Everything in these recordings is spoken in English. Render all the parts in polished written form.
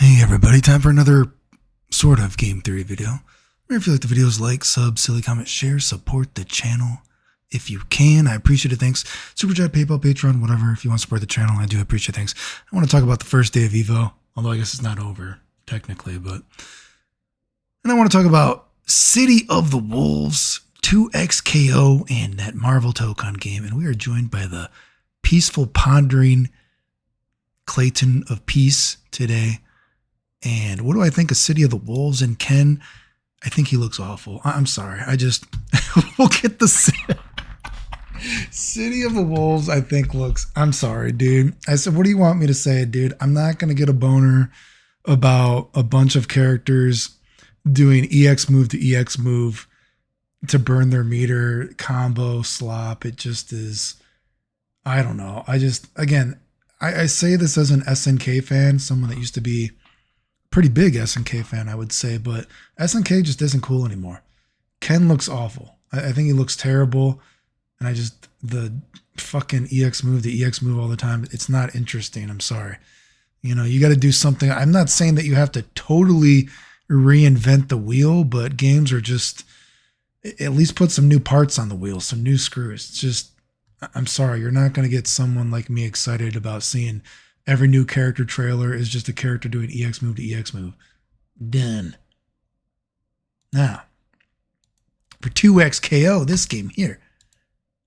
Hey everybody, time for another sort of game theory video. If you like the videos, like, sub, silly comment, share, support the channel. If you can, I appreciate it. Thanks. Super Chat, PayPal, Patreon, whatever. If you want to support the channel, I do appreciate it. Thanks. I want to talk about the first day of EVO, although I guess it's not over technically, but. And I want to talk about City of the Wolves, 2XKO, and that Marvel TOKON game. And we are joined by the peaceful, pondering Clayton of Peace today. And what do I think of City of the Wolves and Ken? I think he looks awful. I'm sorry. We'll get the City of the Wolves, I think I'm sorry, dude. I said, what do you want me to say, dude? I'm not going to get a boner about a bunch of characters doing EX move to EX move to burn their meter combo slop. It just is, I don't know. I say this as an SNK fan, someone that used to be pretty big SNK fan, I would say, but SNK just isn't cool anymore. Ken looks awful. I think he looks terrible. And the fucking EX move, the EX move all the time, it's not interesting. I'm sorry. You know, you got to do something. I'm not saying that you have to totally reinvent the wheel, but games are just, at least put some new parts on the wheel, some new screws. It's just, I'm sorry, you're not going to get someone like me excited about seeing every new character trailer is just a character doing EX move to EX move. Done. Now, for 2XKO, this game here,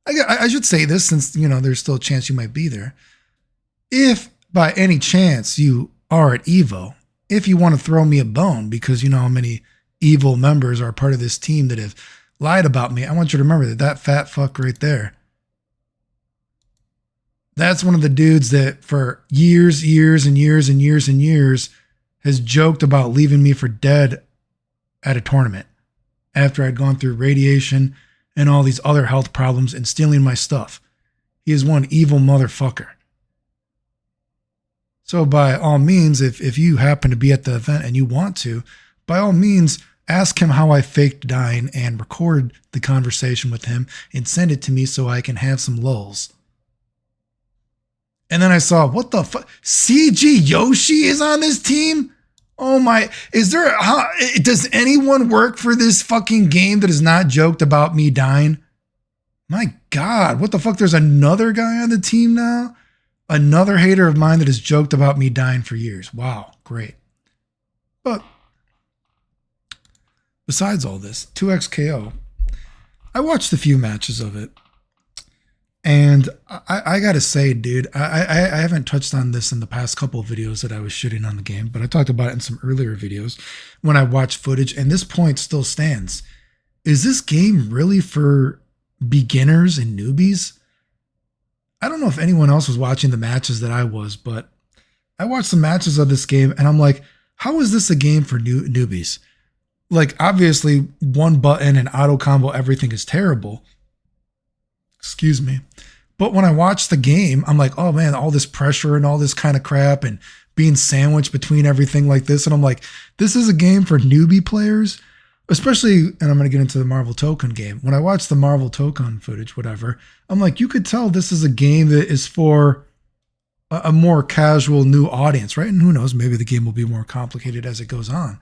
I should say this since, you know, there's still a chance you might be there. If by any chance you are at EVO, if you want to throw me a bone because you know how many EVO members are part of this team that have lied about me, I want you to remember that fat fuck right there, that's one of the dudes that for years has joked about leaving me for dead at a tournament after I'd gone through radiation and all these other health problems and stealing my stuff. He is one evil motherfucker. So by all means, if you happen to be at the event and you want to, by all means, ask him how I faked dying and record the conversation with him and send it to me so I can have some lulls. And then I saw, what the fuck? CG Yoshi is on this team? Oh my, does anyone work for this fucking game that has not joked about me dying? My God, what the fuck? There's another guy on the team now? Another hater of mine that has joked about me dying for years. Wow, great. But besides all this, 2XKO, I watched a few matches of it. And I got to say, dude, I haven't touched on this in the past couple of videos that I was shooting on the game, but I talked about it in some earlier videos when I watched footage, and this point still stands. Is this game really for beginners and newbies? I don't know if anyone else was watching the matches that I was, but I watched some matches of this game, and I'm like, how is this a game for newbies? Like, obviously, one button and auto combo everything is terrible. Excuse me. But when I watch the game, I'm like, oh man, all this pressure and all this kind of crap and being sandwiched between everything like this. And I'm like, this is a game for newbie players, especially, and I'm going to get into the Marvel TOKON game. When I watch the Marvel TOKON footage, whatever, I'm like, you could tell this is a game that is for a more casual new audience, right? And who knows, maybe the game will be more complicated as it goes on.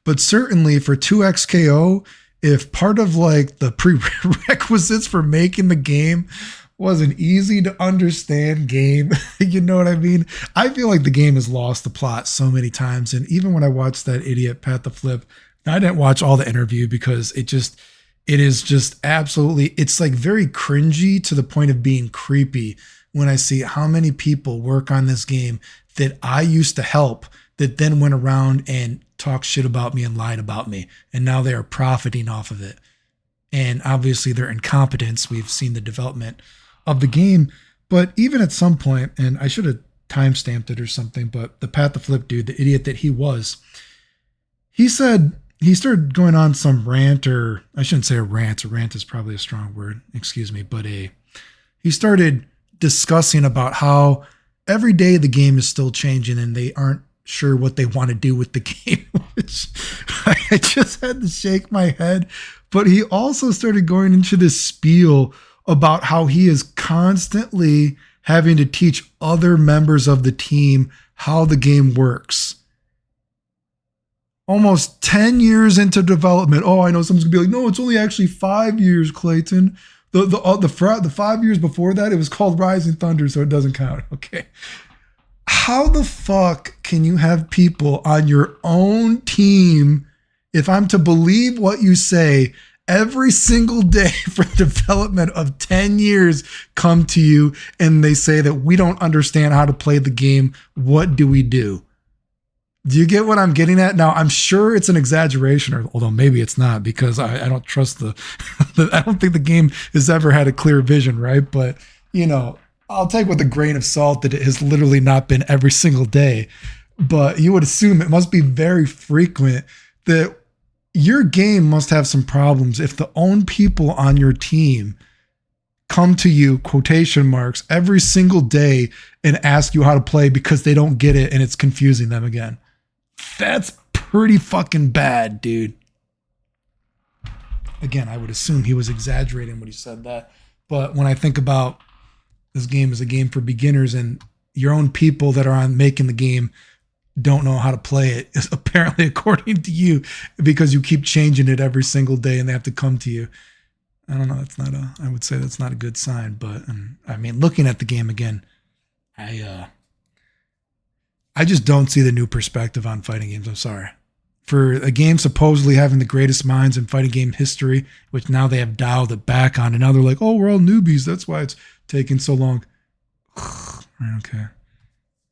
But certainly for 2XKO, if part of like the prerequisites for making the game was an easy to understand game, you know what I mean? I feel like the game has lost the plot so many times. And even when I watched that idiot Pat the Flip, I didn't watch all the interview because it is just absolutely, it's like very cringy to the point of being creepy when I see how many people work on this game that I used to help that then went around and talked shit about me and lied about me. And now they are profiting off of it. And obviously their incompetence, we've seen the development of the game. But even at some point, and I should have timestamped it or something, but the Pat the Flip dude, the idiot that he was, he said, he started going on some rant, or I shouldn't say a rant is probably a strong word, excuse me, but he started discussing about how every day the game is still changing and they aren't sure what they want to do with the game, which I just had to shake my head. But he also started going into this spiel about how he is constantly having to teach other members of the team how the game works. almost 10 years into development. Oh, I know someone's gonna be like, no, it's only actually 5 years, Clayton. The 5 years before that, it was called Rising Thunder, so it doesn't count. Okay. How the fuck can you have people on your own team, if I'm to believe what you say, every single day for development of 10 years come to you and they say that we don't understand how to play the game? What do we do? Do you get what I'm getting at? Now, I'm sure it's an exaggeration, or although maybe it's not, because I don't trust I don't think the game has ever had a clear vision, right? But, you know, I'll take with a grain of salt that it has literally not been every single day. But you would assume it must be very frequent that your game must have some problems if the own people on your team come to you, quotation marks, every single day and ask you how to play because they don't get it and it's confusing them again. That's pretty fucking bad, dude. Again, I would assume he was exaggerating when he said that. But when I think about this game as a game for beginners and your own people that are on making the game don't know how to play it, apparently according to you, because you keep changing it every single day and they have to come to you. I don't know. I would say that's not a good sign, but I mean, looking at the game again, I just don't see the new perspective on fighting games. I'm sorry. For a game supposedly having the greatest minds in fighting game history, which now they have dialed it back on, and now they're like, oh, we're all newbies. That's why it's taking so long. Okay.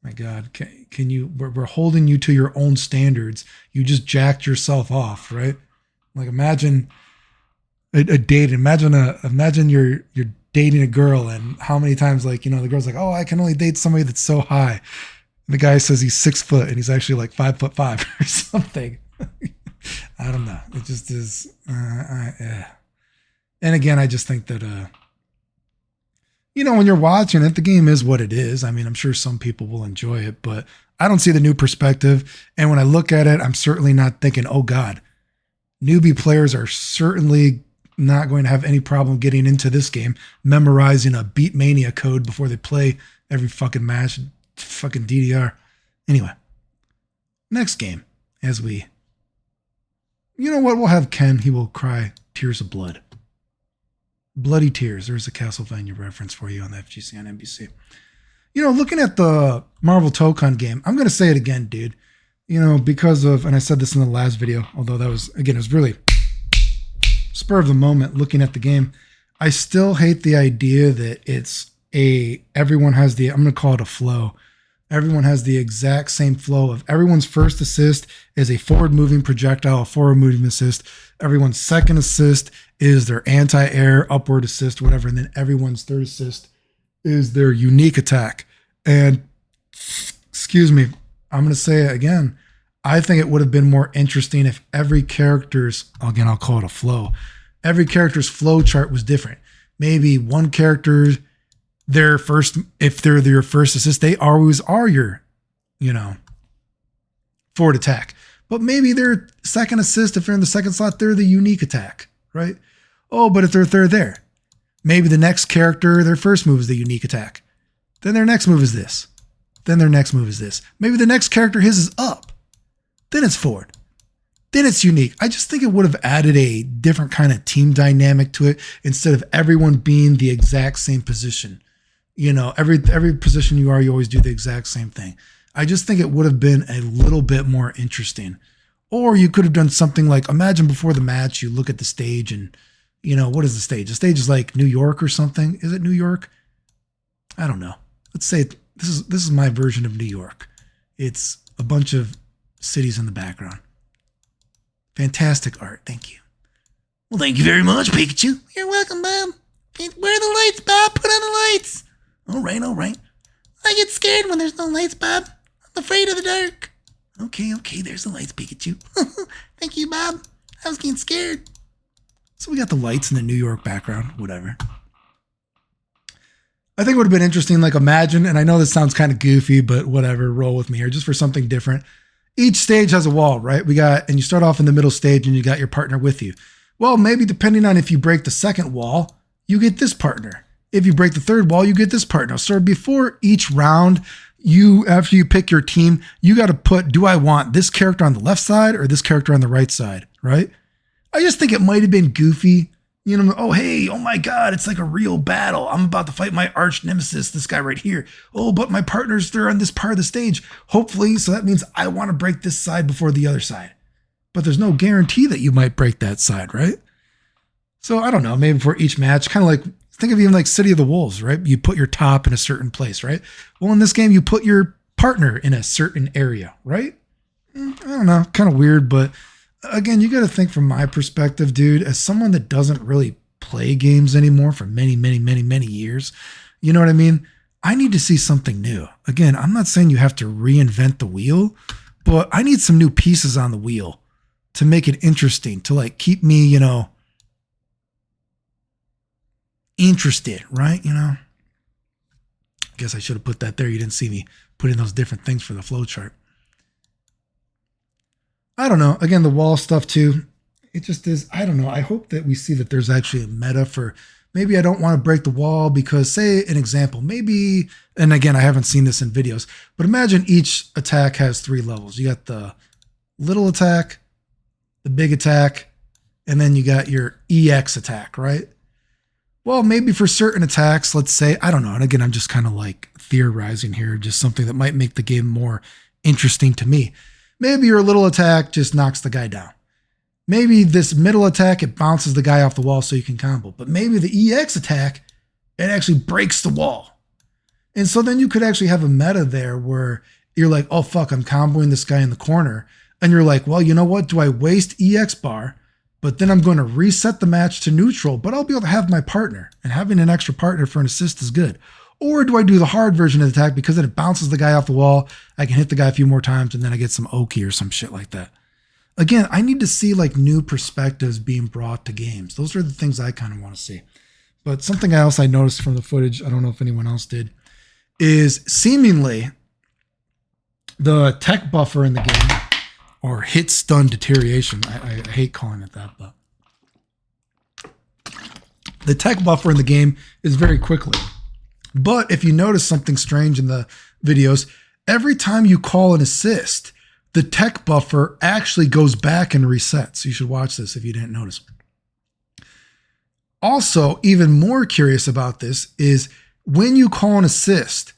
My God. Can you, we're holding you to your own standards. You just jacked yourself off, right? Like imagine a date. Imagine you're dating a girl and how many times, like, you know, the girl's like, oh, I can only date somebody that's so high. And the guy says he's 6 foot and he's actually like 5'5" or something. I don't know. It just is. And again, I just think that, you know, when you're watching it, the game is what it is. I mean, I'm sure some people will enjoy it, but I don't see the new perspective. And when I look at it, I'm certainly not thinking, oh God, newbie players are certainly not going to have any problem getting into this game, memorizing a Beatmania code before they play every fucking match. Fucking DDR. Anyway, next game, as we, you know what, we'll have Ken. He will cry tears of blood. Bloody tears. There's a Castlevania reference for you on the FGC on NBC. You know, looking at the Marvel TOKON game, I'm going to say it again, dude. You know, because of, and I said this in the last video, although that was, again, it was really spur of the moment looking at the game. I still hate the idea that it's everyone has the, I'm going to call it a flow. Everyone has the exact same flow of everyone's first assist is a forward moving projectile, a forward moving assist. Everyone's second assist is their anti-air upward assist, whatever. And then everyone's third assist is their unique attack. And excuse me, I'm going to say it again. I think it would have been more interesting if every character's, again, I'll call it a flow. Every character's flow chart was different. Maybe one character, their first, if they're your first assist, they always are your, you know, forward attack. But maybe their second assist, if they're in the second slot, they're the unique attack, right? Oh, but if they're third there, maybe the next character, their first move is the unique attack. Then their next move is this. Then their next move is this. Maybe the next character, his is up. Then it's forward. Then it's unique. I just think it would have added a different kind of team dynamic to it instead of everyone being the exact same position. You know, every position you always do the exact same thing. I just think it would have been a little bit more interesting. Or you could have done something like, imagine before the match, you look at the stage and, you know, what is the stage? The stage is like New York or something. Is it New York? I don't know. Let's say this is my version of New York. It's a bunch of cities in the background. Fantastic art. Thank you. Well, thank you very much, Pikachu. You're welcome, Bob. Where are the lights, Bob? Put on the lights. All right. I get scared when there's no lights, Bob. I'm afraid of the dark. Okay, there's the lights, Pikachu. Thank you, Bob. I was getting scared. So we got the lights in the New York background, whatever. I think it would have been interesting, like imagine, and I know this sounds kind of goofy, but whatever, roll with me here, just for something different. Each stage has a wall, right? And you start off in the middle stage and you got your partner with you. Well, maybe depending on if you break the second wall, you get this partner. If you break the third wall, you get this partner. So before each round, after you pick your team, you got to put, do I want this character on the left side or this character on the right side, right? I just think it might have been goofy. You know, oh, hey, oh my God, it's like a real battle. I'm about to fight my arch nemesis, this guy right here. Oh, but my partners, they're on this part of the stage. Hopefully, so that means I want to break this side before the other side. But there's no guarantee that you might break that side, right? So I don't know, maybe for each match, kind of like, think of even like City of the Wolves, right? You put your top in a certain place, right? Well, in this game, you put your partner in a certain area, right? I don't know, kind of weird, but again, you got to think from my perspective, dude, as someone that doesn't really play games anymore for many, many, many, many years, you know what I mean? I need to see something new. Again, I'm not saying you have to reinvent the wheel, but I need some new pieces on the wheel to make it interesting, to like keep me, you know, interested, right? You know, I guess I should have put that there. You didn't see me put in those different things for the flow chart. I don't know. Again, the wall stuff too. It just is. I don't know. I hope that we see that there's actually a meta for maybe I don't want to break the wall because, say, an example, maybe, and again, I haven't seen this in videos, but imagine each attack has 3 levels. You got the little attack, the big attack, and then you got your EX attack, right? Well, maybe for certain attacks, let's say, I don't know. And again, I'm just kind of like theorizing here, just something that might make the game more interesting to me. Maybe your little attack just knocks the guy down. Maybe this middle attack, it bounces the guy off the wall so you can combo. But maybe the EX attack, it actually breaks the wall. And so then you could actually have a meta there where you're like, oh, fuck, I'm comboing this guy in the corner. And you're like, well, you know what? Do I waste EX bar? But then I'm going to reset the match to neutral, but I'll be able to have my partner. And having an extra partner for an assist is good. Or do I do the hard version of the attack because then it bounces the guy off the wall, I can hit the guy a few more times, and then I get some Oki or some shit like that. Again, I need to see like new perspectives being brought to games. Those are the things I kind of want to see. But something else I noticed from the footage, I don't know if anyone else did, is seemingly the tech buffer in the game, or hit stun deterioration. I hate calling it that, but the tech buffer in the game is very quickly. But if you notice something strange in the videos, every time you call an assist, the tech buffer actually goes back and resets. You should watch this if you didn't notice. Also, even more curious about this is when you call an assist,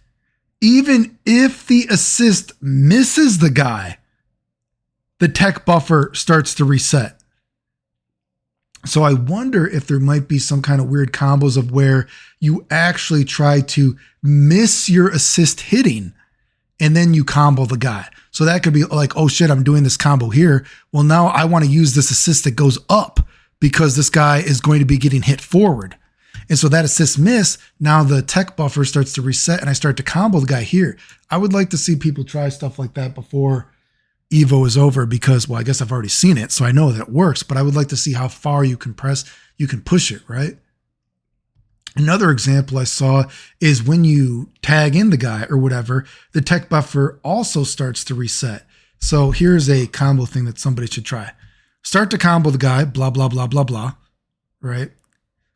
even if the assist misses the guy, the tech buffer starts to reset. So I wonder if there might be some kind of weird combos of where you actually try to miss your assist hitting and then you combo the guy. So that could be like, oh shit, I'm doing this combo here. Well, now I want to use this assist that goes up because this guy is going to be getting hit forward. And so that assist miss, now the tech buffer starts to reset and I start to combo the guy here. I would like to see people try stuff like that before EVO is over because, well, I guess I've already seen it, so I know that it works, but I would like to see how far you can push it, right? Another example I saw is when you tag in the guy or whatever, the tech buffer also starts to reset. So here's a combo thing that somebody should try. Start to combo the guy, blah, blah, blah, blah, blah, right?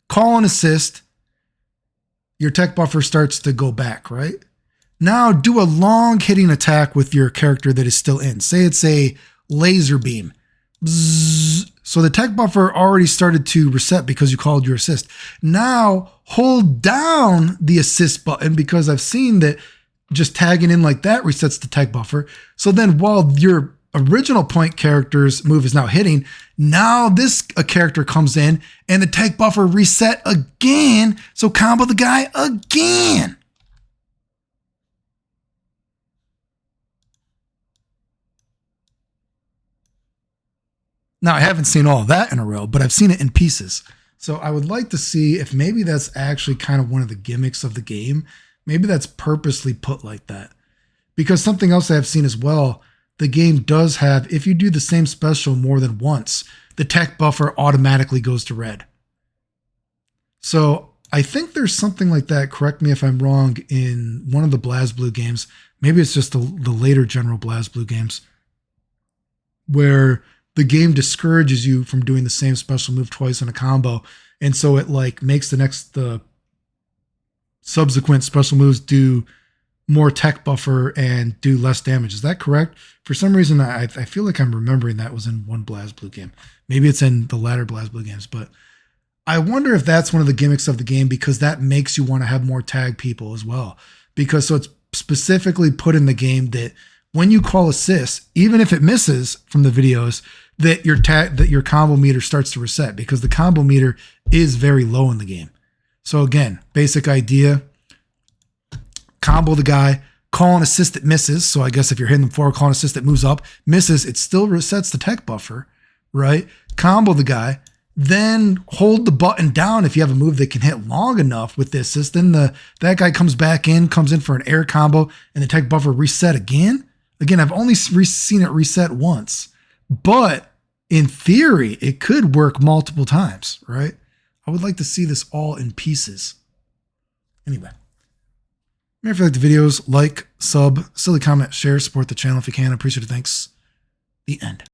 Call an assist. Your tech buffer starts to go back, right? Now do a long hitting attack with your character that is still in. Say it's a laser beam. Bzzz. So the tech buffer already started to reset because you called your assist. Now hold down the assist button because I've seen that just tagging in like that resets the tech buffer. So then while your original point character's move is now hitting, now a character comes in and the tech buffer reset again. So combo the guy again. Now, I haven't seen all of that in a row, but I've seen it in pieces. So I would like to see if maybe that's actually kind of one of the gimmicks of the game. Maybe that's purposely put like that. Because something else I've seen as well, the game does have, if you do the same special more than once, the tech buffer automatically goes to red. So I think there's something like that, correct me if I'm wrong, in one of the BlazBlue games. Maybe it's just the later General BlazBlue games, where the game discourages you from doing the same special move twice in a combo. And so it like makes the subsequent special moves do more tech buffer and do less damage. Is that correct? For some reason, I feel like I'm remembering that was in one BlazBlue game. Maybe it's in the latter BlazBlue games, but I wonder if that's one of the gimmicks of the game, because that makes you want to have more tag people as well. Because so it's specifically put in the game that when you call assists, even if it misses from the videos, that your combo meter starts to reset, because the combo meter is very low in the game. So again, basic idea. Combo the guy, call an assist that misses. So I guess if you're hitting them forward, call an assist that moves up, misses, it still resets the tech buffer, right? Combo the guy, then hold the button down if you have a move that can hit long enough with the assist. Then that guy comes in for an air combo, and the tech buffer reset again. Again, I've only seen it reset once, but in theory, it could work multiple times, right? I would like to see this all in pieces. Anyway. If you like the videos, like, sub, silly comment, share, support the channel if you can. I appreciate it. Thanks. The end.